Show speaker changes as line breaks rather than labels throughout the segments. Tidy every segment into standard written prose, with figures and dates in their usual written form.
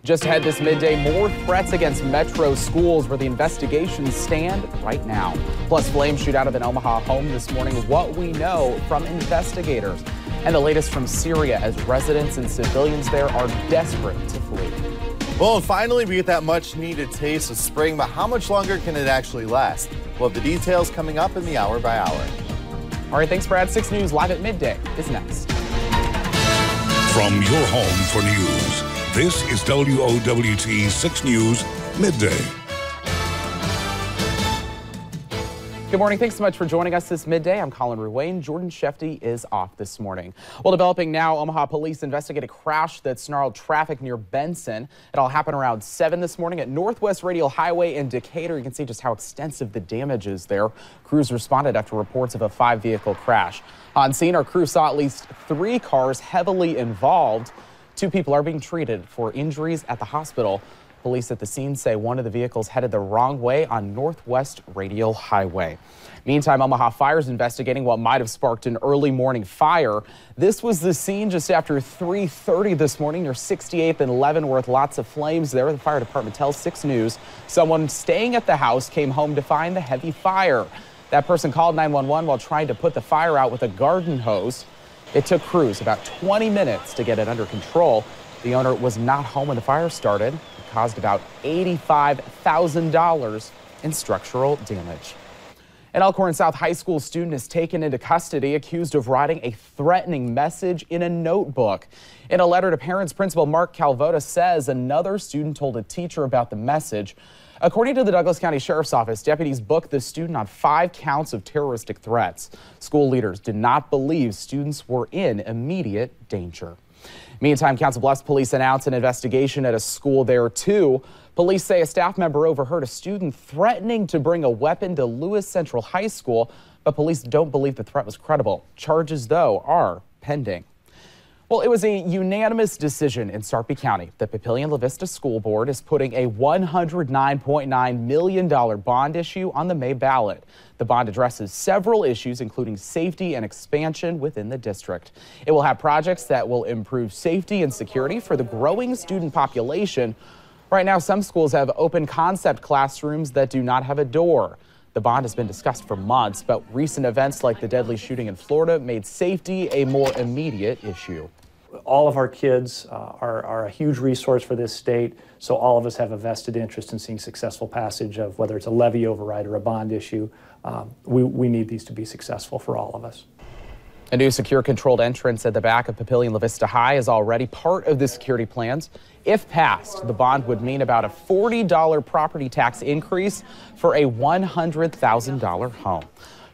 Just ahead this midday, more threats against metro schools where the investigations stand right now. Plus, flames shoot out of an Omaha home this morning. What we know from investigators. And the latest from Syria as residents and civilians there are desperate to flee.
Well, and finally, we get that much needed taste of spring, but how much longer can it actually last? We'll have the details coming up in the Hour by Hour.
All right, thanks, Brad. 6 News Live at Midday is next.
From your home for news, this is WOWT 6 News Midday.
Good morning. Thanks so much for joining us this midday. I'm Collin Ruane. Jordan Shefty is off this morning. Well, developing now, Omaha police investigate a crash that snarled traffic near Benson. It all happened around 7 this morning at Northwest Radial Highway in Decatur. You can see just how extensive the damage is there. Crews responded after reports of a 5-vehicle crash. On scene, our crew saw at least 3 cars heavily involved. 2 people are being treated for injuries at the hospital. Police at the scene say one of the vehicles headed the wrong way on Northwest Radial Highway. Meantime, Omaha Fire is investigating what might have sparked an early morning fire. This was the scene just after 3:30 this morning near 68th and Leavenworth. Lots of flames there. The fire department tells 6 News someone staying at the house came home to find the heavy fire. That person called 911 while trying to put the fire out with a garden hose. It took crews about 20 minutes to get it under control. The owner was not home when the fire started. It caused about $85,000 in structural damage. An Elkhorn South High School student is taken into custody accused of writing a threatening message in a notebook. In a letter to parents, Principal Mark Calvota says another student told a teacher about the message. According to the Douglas County Sheriff's Office, deputies booked the student on 5 counts of terroristic threats. School leaders did not believe students were in immediate danger. Meantime, Council Bluffs police announced an investigation at a school there, too. Police say a staff member overheard a student threatening to bring a weapon to Lewis Central High School, but police don't believe the threat was credible. Charges, though, are pending. Well, it was a unanimous decision in Sarpy County. The Papillion-La Vista School Board is putting a $109.9 million bond issue on the May ballot. The bond addresses several issues, including safety and expansion within the district. It will have projects that will improve safety and security for the growing student population. Right now, some schools have open concept classrooms that do not have a door. The bond has been discussed for months, but recent events like the deadly shooting in Florida made safety a more immediate issue.
All of our kids are a huge resource for this state, so all of us have a vested interest in seeing successful passage of whether it's a levy override or a bond issue. We need these to be successful for all of us.
A new secure controlled entrance at the back of Papillion-La Vista High is already part of the security plans. If passed, the bond would mean about a $40 property tax increase for a $100,000 home.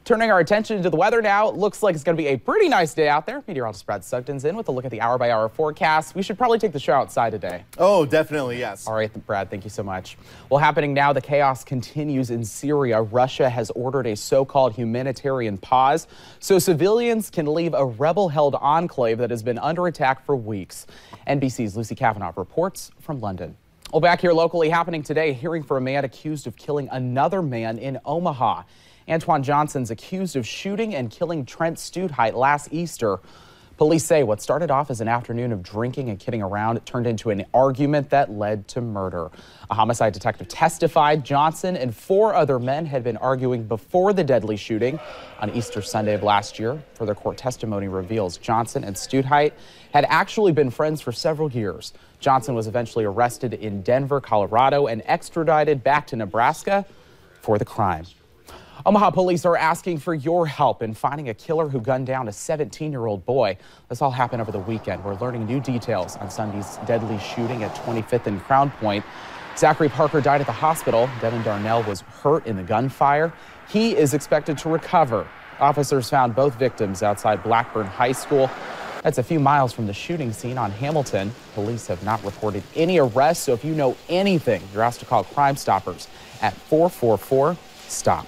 Turning our attention to the weather now, it looks like it's going to be a pretty nice day out there. Meteorologist Brad Sugden's in with a look at the hour-by-hour forecast. We should probably take the show outside today.
Oh, definitely, yes.
All right, Brad, thank you so much. Well, happening now, the chaos continues in Syria. Russia has ordered a so-called humanitarian pause so civilians can leave a rebel-held enclave that has been under attack for weeks. NBC's Lucy Kavanaugh reports from London. Well, back here locally, happening today, hearing for a man accused of killing another man in Omaha. Antoine Johnson's accused of shooting and killing Trent Stutheit last Easter. Police say what started off as an afternoon of drinking and kidding around turned into an argument that led to murder. A homicide detective testified Johnson and 4 other men had been arguing before the deadly shooting on Easter Sunday of last year. Further court testimony reveals Johnson and Stutheit had actually been friends for several years. Johnson was eventually arrested in Denver, Colorado, and extradited back to Nebraska for the crime. Omaha police are asking for your help in finding a killer who gunned down a 17-year-old boy. This all happened over the weekend. We're learning new details on Sunday's deadly shooting at 25th and Crown Point. Zachary Parker died at the hospital. Devin Darnell was hurt in the gunfire. He is expected to recover. Officers found both victims outside Blackburn High School. That's a few miles from the shooting scene on Hamilton. Police have not reported any arrests, so if you know anything, you're asked to call Crime Stoppers at 444-STOP.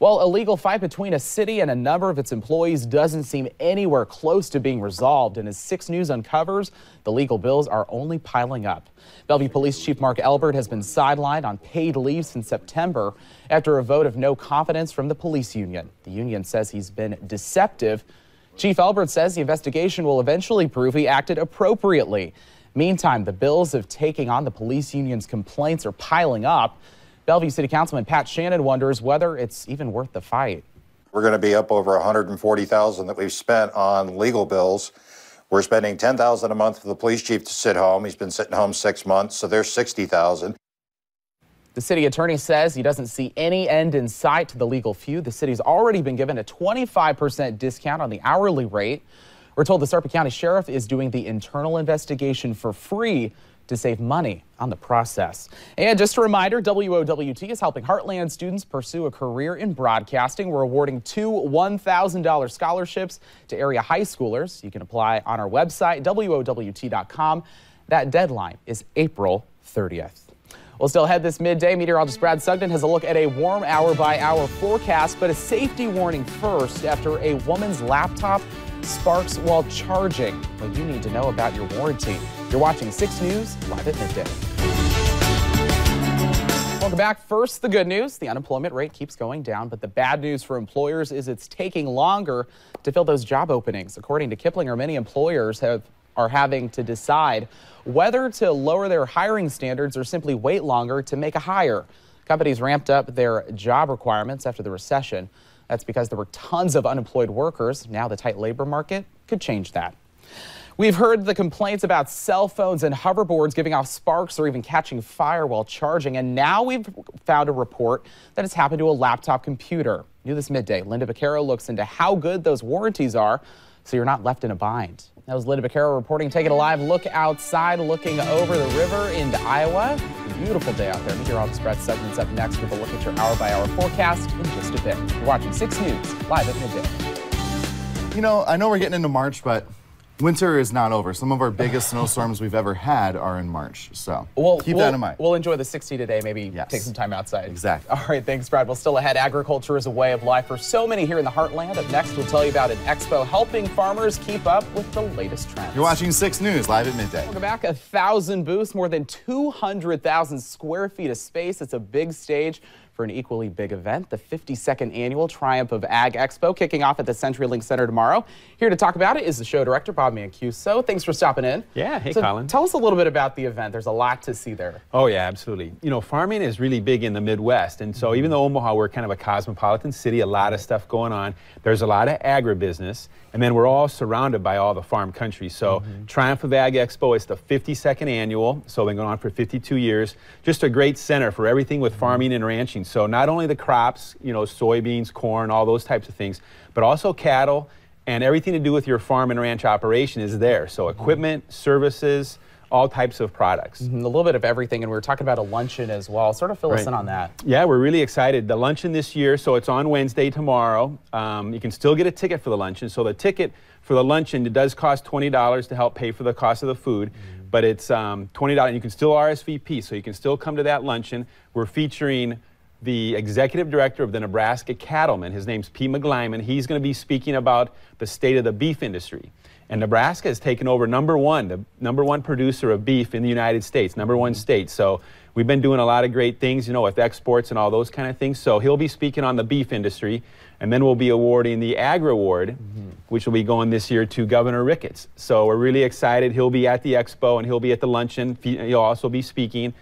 Well, a legal fight between a city and a number of its employees doesn't seem anywhere close to being resolved. And as 6 News uncovers, the legal bills are only piling up. Bellevue Police Chief Mark Elbert has been sidelined on paid leave since September after a vote of no confidence from the police union. The union says he's been deceptive. Chief Elbert says the investigation will eventually prove he acted appropriately. Meantime, the bills of taking on the police union's complaints are piling up. Bellevue City Councilman Pat Shannon wonders whether it's even worth the fight.
We're going to be up over $140,000 that we've spent on legal bills. We're spending $10,000 a month for the police chief to sit home. He's been sitting home 6 months, so there's $60,000.
The city attorney says he doesn't see any end in sight to the legal feud. The city's already been given a 25% discount on the hourly rate. We're told the Sarpy County Sheriff is doing the internal investigation for free to save money on the process. And just a reminder, WOWT is helping Heartland students pursue a career in broadcasting. We're awarding 2 $1,000 scholarships to area high schoolers. You can apply on our website, WOWT.com. That deadline is April 30th. Well, still ahead this midday, meteorologist Brad Sugden has a look at a warm hour-by-hour forecast, but a safety warning first after a woman's laptop sparks while charging. What you need to know about your warranty. You're watching 6 News live at midday. Welcome back. First, the good news. The unemployment rate keeps going down, but the bad news for employers is it's taking longer to fill those job openings. According to Kiplinger, many employers are having to decide whether to lower their hiring standards or simply wait longer to make a hire. Companies ramped up their job requirements after the recession. That's because there were tons of unemployed workers. Now the tight labor market could change that. We've heard the complaints about cell phones and hoverboards giving off sparks or even catching fire while charging. And now we've found a report that has happened to a laptop computer. New this midday, Linda Beccaro looks into how good those warranties are so you're not left in a bind. That was Linda Beccaro reporting. Taking a live look outside, looking over the river into Iowa. A beautiful day out there. Meteorologist Brad Sugden's up next with a look at your hour-by-hour forecast in just a bit. You're watching 6 News live at midday.
You know, I know we're getting into March, but winter is not over. Some of our biggest snowstorms we've ever had are in March, so keep that in mind.
We'll enjoy the 60 today, maybe take some time outside.
Exactly.
All right, thanks, Brad. Well, still ahead, agriculture is a way of life for so many here in the Heartland. Up next, we'll tell you about an expo helping farmers keep up with the latest trends.
You're watching 6 News live at midday.
Welcome back. 1,000 booths, more than 200,000 square feet of space. It's a big stage for an equally big event, the 52nd annual Triumph of Ag Expo, kicking off at the CenturyLink Center tomorrow. Here to talk about it is the show director, Bob Mancuso. Thanks for stopping in.
Yeah, hey, Collin.
Tell us a little bit about the event. There's a lot to see there.
Oh, yeah, absolutely. You know, farming is really big in the Midwest, and so even though Omaha, we're kind of a cosmopolitan city, a lot of stuff going on, there's a lot of agribusiness, and then we're all surrounded by all the farm country. So Triumph of Ag Expo is the 52nd annual, so been going on for 52 years. Just a great center for everything with farming and ranching. So not only the crops, you know, soybeans, corn, all those types of things, but also cattle and everything to do with your farm and ranch operation is there. So equipment, services, all types of products.
A little bit of everything, and we were talking about a luncheon as well. Sort of fill us in on that.
Yeah, we're really excited. The luncheon this year, so it's on Wednesday tomorrow. You can still get a ticket for the luncheon. So the ticket for the luncheon, it does cost $20 to help pay for the cost of the food, but it's $20. You can still RSVP, so you can still come to that luncheon. We're featuring the executive director of the Nebraska Cattlemen. His name's Pete McGlyman. He's going to be speaking about the state of the beef industry. And Nebraska has taken over the number one producer of beef in the United States, #1 state. So we've been doing a lot of great things, you know, with exports and all those kind of things. So he'll be speaking on the beef industry, and then we'll be awarding the Agri Award, which will be going this year to Governor Ricketts. So we're really excited. He'll be at the expo and he'll be at the luncheon. He'll also be speaking.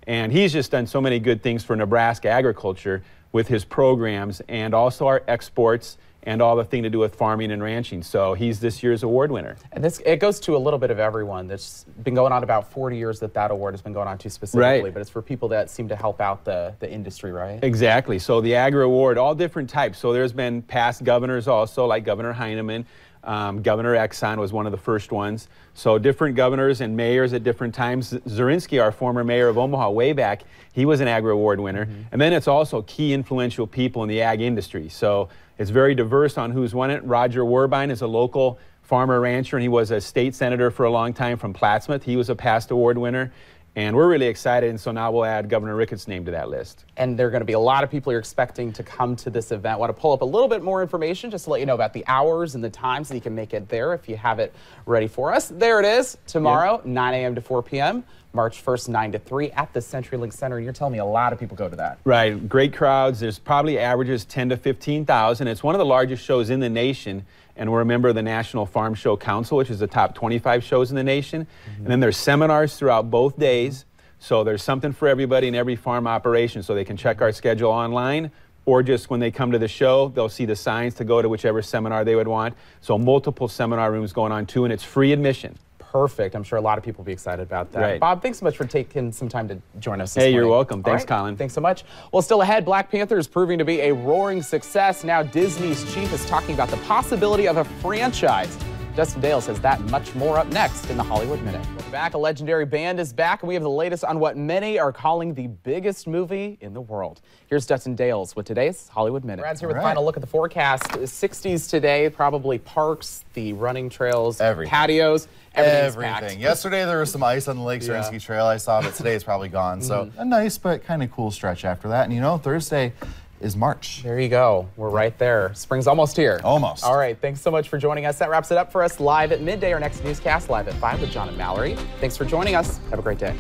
And he's just done so many good things for Nebraska agriculture with his programs and also our exports and all the thing to do with farming and ranching. So he's this year's award winner. And
it goes to a little bit of everyone. That's been going on about 40 years that award has been going on to specifically, but it's for people that seem to help out the industry, right?
Exactly. So the Agri Award, all different types. So there's been past governors also, like Governor Heineman. Governor Exxon was one of the first ones. So different governors and mayors at different times. Zurinsky, our former mayor of Omaha way back, he was an Agri Award winner. And then it's also key influential people in the ag industry. So it's very diverse on who's won it. Roger Werbine is a local farmer rancher, and he was a state senator for a long time from Plattsmouth. He was a past award winner. And we're really excited, and so now we'll add Governor Ricketts' name to that list.
And there are going to be a lot of people you're expecting to come to this event. Want to pull up a little bit more information just to let you know about the hours and the times so you can make it there if you have it ready for us. There it is, tomorrow, 9 a.m. to 4 p.m. March 1st, 9 to 3 at the CenturyLink Center. And you're telling me a lot of people go to that.
Right, great crowds. There's probably averages 10 to 15,000. It's one of the largest shows in the nation, and we're a member of the National Farm Show Council, which is the top 25 shows in the nation. And then there's seminars throughout both days. So there's something for everybody in every farm operation, so they can check our schedule online, or just when they come to the show, they'll see the signs to go to whichever seminar they would want. So multiple seminar rooms going on too, and it's free admission.
Perfect. I'm sure a lot of people will be excited about that.
Right.
Bob, thanks so much for taking some time to join us this
Hey, you're
morning.
welcome. Thanks, Colin.
Thanks so much. Well, still ahead, Black Panther is proving to be a roaring success. Now Disney's chief is talking about the possibility of a franchise. Dustin Dale says that and much more up next in the Hollywood Minute. Welcome back. A legendary band is back, and we have the latest on what many are calling the biggest movie in the world. Here's Dustin Dales with today's Hollywood Minute. Brad's here with a final look at the forecast. 60s today, probably parks, the running trails, patios.
Everything. Yesterday there was some ice on the Lake Zerinsky Trail I saw, but today it's probably gone. So a nice but kind of cool stretch after that. And you know, Thursday is March.
There you go. We're right there. Spring's almost here.
Almost.
All right. Thanks so much for joining us. That wraps it up for us live at midday. Our next newscast live at 5 with John and Mallory. Thanks for joining us. Have a great day.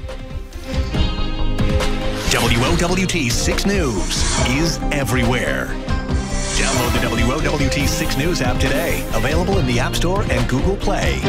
WOWT 6 News is everywhere. Download the WOWT 6 News app today. Available in the App Store and Google Play.